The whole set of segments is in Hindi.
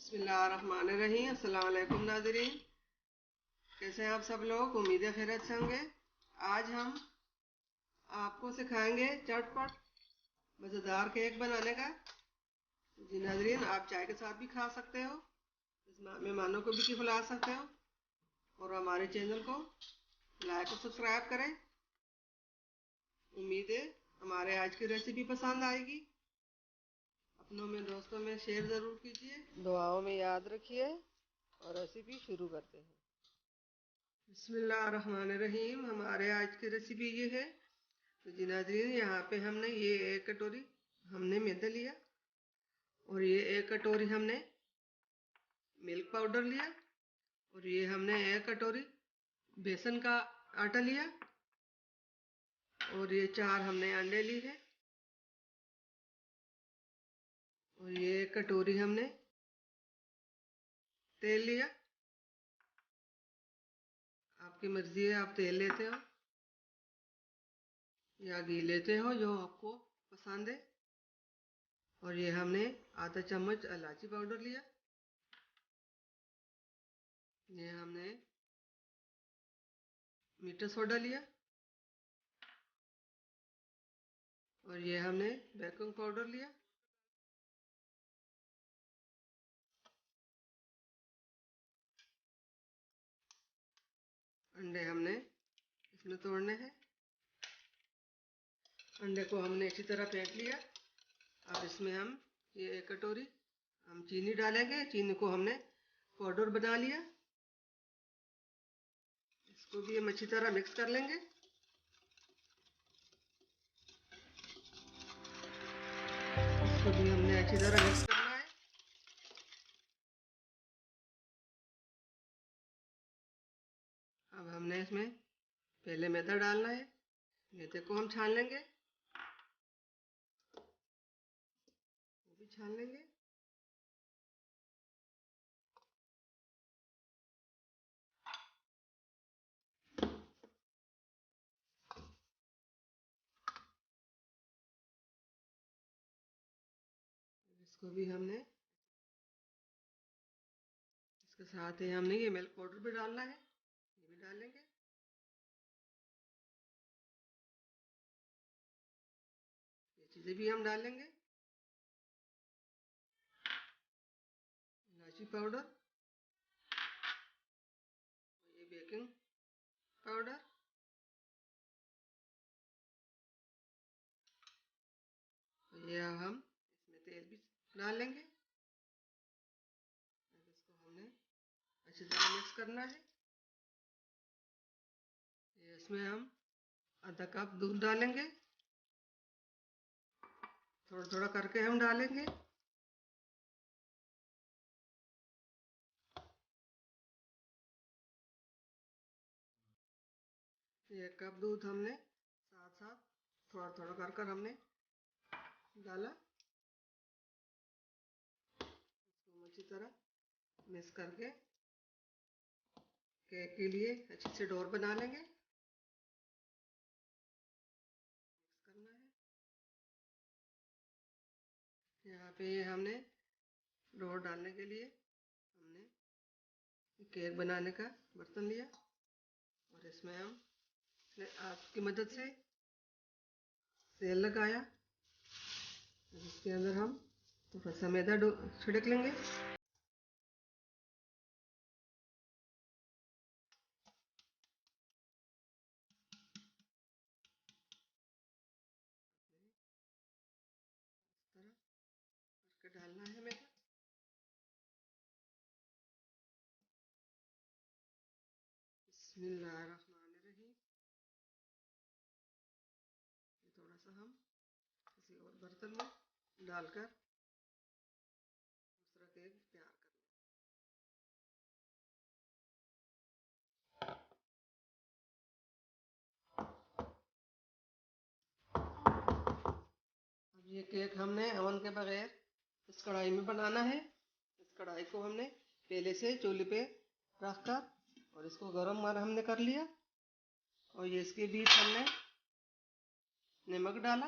बिस्मिल्लाहिर्रहमानिर्रहीम। अस्सलाम वालेकुम नाज़रीन, कैसे हैं आप सब लोग? उम्मीद है खैरियत से होंगे। आज हम आपको सिखाएंगे चटपट मज़ेदार केक बनाने का। जी नाज़रीन, आप चाय के साथ भी खा सकते हो, मेहमानों को भी खिला सकते हो। और हमारे चैनल को लाइक और सब्सक्राइब करें। उम्मीद है हमारे आज की रेसिपी पसंद आएगी। अपनों में दोस्तों में शेयर ज़रूर कीजिए, दुआओं में याद रखिए। और रेसिपी शुरू करते हैं। बिस्मिल्लाहिर्रहमानिर्रहीम। हमारे आज की रेसिपी ये है। तो जी नाज़रीन, यहाँ पे हमने ये 1 कटोरी हमने मैदा लिया और ये 1 कटोरी हमने मिल्क पाउडर लिया और ये हमने 1 कटोरी बेसन का आटा लिया और ये 4 हमने अंडे ली है और ये 1 कटोरी हमने तेल लिया। आपकी मर्जी है, आप तेल लेते हो या घी लेते हो, जो आपको पसंद है। और ये हमने आधा चम्मच इलायची पाउडर लिया। ये हमने मीठा सोडा लिया और ये हमने बेकिंग पाउडर लिया। अंडे हमने इसमें तोड़ने हैं। अंडे को हमने अच्छी तरह फेंट लिया। अब इसमें हम ये 1 कटोरी हम चीनी डालेंगे। चीनी को हमने पाउडर बना लिया। इसको भी हम अच्छी तरह मिक्स कर लेंगे। इसको भी हमने अच्छी तरह मिक्स करना है। अब हमने इसमें पहले मैदा डालना है। मैदे को हम छान लेंगे, वो भी छान लेंगे। इसको भी हमने इसके साथ ही हमने ये मिल्क पाउडर भी डालना है, ये भी डालेंगे। ये चीज़ें भी हम डालेंगे। इलायची पाउडर, ये बेकिंग पाउडर, ये हम इसमें तेल भी डालेंगे। अब इसको हमने अच्छी तरह मिक्स करना है। ये इसमें हम आधा कप दूध डालेंगे, थोड़ा थोड़ा करके हम डालेंगे। 1 कप दूध हमने साथ साथ थोड़ा थोड़ा कर कर हमने डाला। इसको अच्छी तरह मिक्स करके केक के लिए अच्छे से डोर बना लेंगे। मिक्स करना है। यहाँ पे ये हमने डोर डालने के लिए हमने केक बनाने का बर्तन लिया और इसमें हम हाथ की मदद से तेल लगाया। इसके अंदर हम थोड़ा सा मैदा छिड़क लेंगे। इस तरह करके डालना है मैदा। बिस्मिल्लाहिर्रहमानिर्रहीम। ये थोड़ा सा हम किसी और बर्तन में डालकर दूसरा केक तैयार कर लें। अब ये केक हमने ओवन के बगैर इस कढ़ाई में बनाना है। इस कढ़ाई को हमने पहले से चूल्हे पे रख कर और इसको गरम हमने कर लिया और ये इसके बीच हमने नमक डाला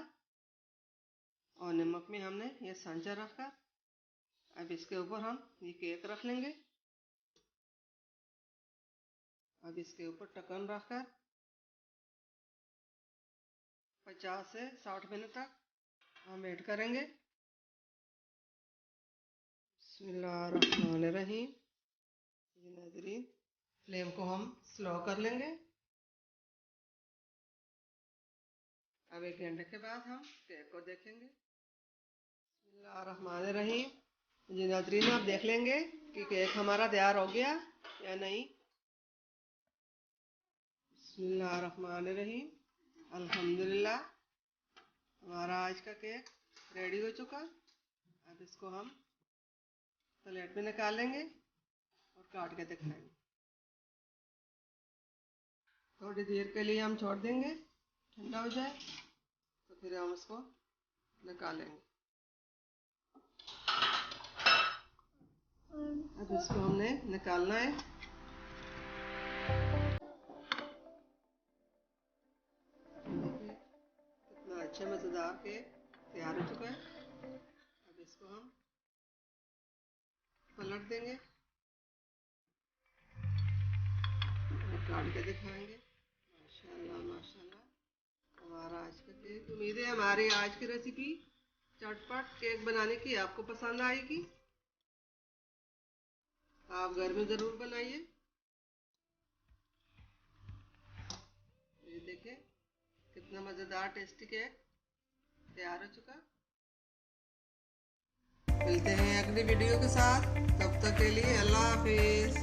और नमक में हमने ये सांचा रखकर अब इसके ऊपर हम ये केक रख लेंगे। अब इसके ऊपर ढक्कन रखकर 50 से 60 मिनट तक हम वेट करेंगे। बिस्मिल्लाहिर्रहमानिर्रहीम। जी नाज़रीन, फ्लेम को हम स्लो कर लेंगे। अब 1 घंटे के बाद हम केक को देखेंगे। बिस्मिल्लाहिर्रहमानिर्रहीम। जी नाज़रीन, आप देख लेंगे कि केक हमारा तैयार हो गया या नहीं। बिस्मिल्लाहिर्रहमानिर्रहीम। अल्हम्दुलिल्लाह, हमारा आज का केक रेडी हो चुका। अब इसको हम प्लेट में निकालेंगे और काट के दिखाएंगे। थोड़ी देर के लिए हम छोड़ देंगे, ठंडा हो जाए तो फिर हम इसको निकालेंगे। अब इसको हमने निकालना है। देखिए कितना अच्छा मज़ेदार केक तैयार हो चुका है। अब इसको हम पलट देंगे और काट के दिखाएंगे। माशाल्लाह माशाल्लाह, हमारा आज का केक। उम्मीद है हमारी आज की रेसिपी चटपट केक बनाने की आपको पसंद आएगी। आप घर में ज़रूर बनाइए। ये देखें कितना मज़ेदार टेस्टी केक तैयार हो चुका। मिलते हैं अगली वीडियो के साथ, तब तक के लिए अल्लाह हाफिज़।